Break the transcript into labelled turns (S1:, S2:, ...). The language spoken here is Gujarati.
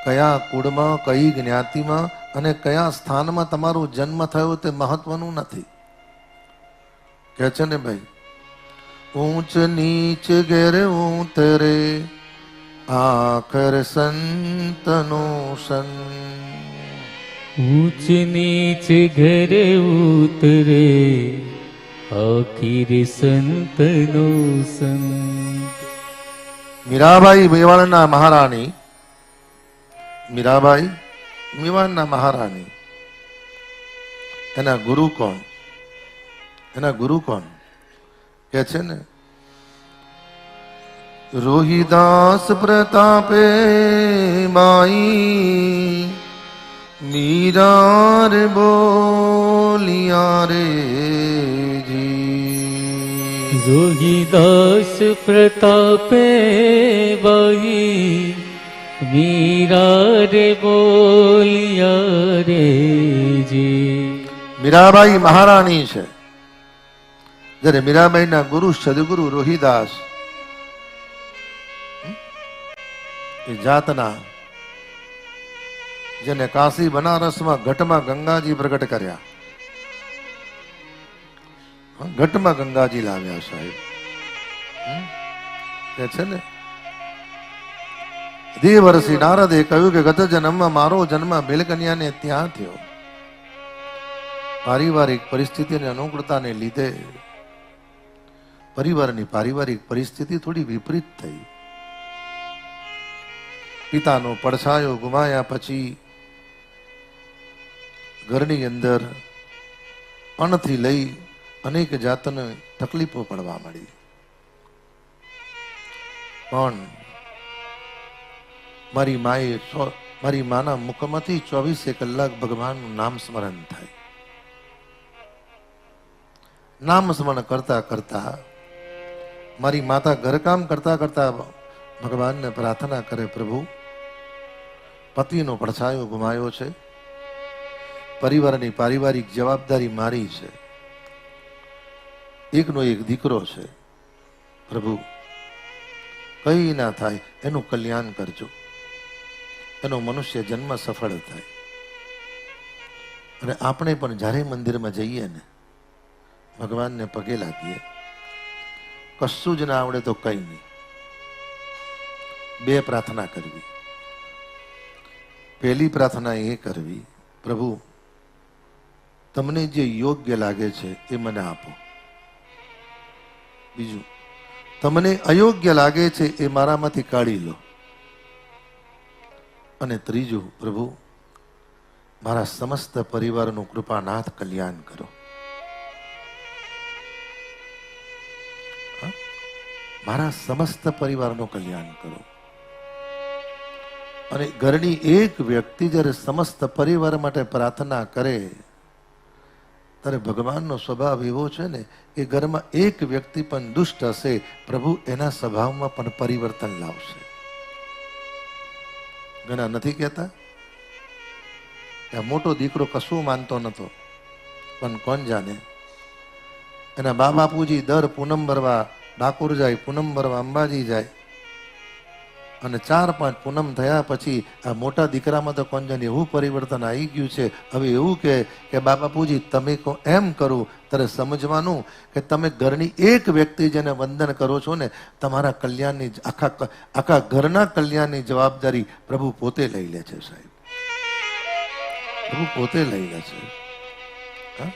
S1: કયા કુળમાં, કઈ જ્ઞાતિમાં અને કયા સ્થાનમાં તમારો જન્મ થયો તે મહત્વનું નથી. કે છે ને ભાઈ, ઊંચ નીચ ઘેર ઉતરે આખર સંતનો સંગ.
S2: ઊંચ નીચ ઘર ઉતરે આખિર સંતનો સંગ.
S1: મીરાબાઈ મેવાડના મહારાણી, મીરાબાઈ મેવાડના મહારાણી, એના ગુરુ કોણ? એના ગુરુ કોણ? કે છે ને, રોહિદાસ પ્રતાપે બાઈ મીરા રે બોલિયા રે જી.
S2: રોહિદાસ પ્રતાપે બાઈ મીરા રે બોલિયા રે જી.
S1: મીરાબાઈ મહારાણી છે. જ્યારે મીરાબાઈના ગુરુ સદગુરુ રોહિદાસ એ જાતના, જેને કાશી બનારસમાં ઘટમાં ગંગાજી પ્રગટ કર્યા, ઘટમાં ગંગાજી લાવ્યા સાહેબ. કે છે ને, દેવર્ષિ નારદે કહ્યું કે ગત જન્મમાં મારો જન્મ બેલકન્યાને ત્યાં થયો. પારિવારિક પરિસ્થિતિની અનુકૂળતાને લીધે પરિવારની પારિવારિક પરિસ્થિતિ થોડી વિપરીત થઈ. પિતાનો પડછાયો ગુમાયા પછી ઘરની અંદર અન્નથી લઈ અનેક જાતની તકલીફો પડવા મળી. પણ મારી માના મુખમાંથી 24 કલાક ભગવાનનું નામ સ્મરણ થાય. નામ સ્મરણ કરતા કરતા મારી માતા ઘરકામ કરતા કરતા ભગવાનને પ્રાર્થના કરે, પ્રભુ પતિનો પડછાયો ગુમાયો છે, પરિવારની પારિવારિક જવાબદારી મારી છે, એકનો એક દીકરો છે, પ્રભુ કઈ ના થાય એનું કલ્યાણ કરજો, એનો મનુષ્ય જન્મ સફળ થાય. અને આપણે પણ જ્યારે મંદિરમાં જઈએ ને, ભગવાનને પગે લાગીએ, કશું જ ના આવડે તો કઈ નહીં, 2 પ્રાર્થના કરવી. પહેલી પ્રાર્થના એ કરવી, પ્રભુ તમને જે યોગ્ય લાગે છે એ મને આપો. બીજું, તમને અયોગ્ય લાગે છે એ મારામાંથી કાઢી લો. અને ત્રીજું, પ્રભુ મારા સમસ્ત પરિવારનું કૃપાનાથ કલ્યાણ કરો. મારા સમસ્ત પરિવારનું કલ્યાણ કરો. અને ઘરની એક વ્યક્તિ જ્યારે સમસ્ત પરિવાર માટે પ્રાર્થના કરે ત્યારે ભગવાનનો સ્વભાવ એવો છે ને કે ઘરમાં એક વ્યક્તિ પણ દુષ્ટ હશે, પ્રભુ એના સ્વભાવમાં પણ પરિવર્તન લાવશે. ઘણા નથી કહેતા કે મોટો દીકરો કશું માનતો નતો, પણ કોણ જાણે એના બા બાપુજી દર પૂનમ ભરવા ડાકોર જાય, પૂનમ ભરવા અંબાજી જાય, અને 4-5 પૂનમ થયા પછી આ મોટા દીકરામાં તો કોણ જાણે એવું પરિવર્તન આવી ગયું છે. હવે એવું કે બા બાપુજી તમે કહો એમ કરું, ત્યારે સમજવાનું કે તમે ઘરની એક વ્યક્તિ જેને વંદન કરો છો ને, તમારા કલ્યાણની આખા ઘરના કલ્યાણની જવાબદારી પ્રભુ પોતે લઈ લે છે સાહેબ. પ્રભુ પોતે લઈ લે છે. હા,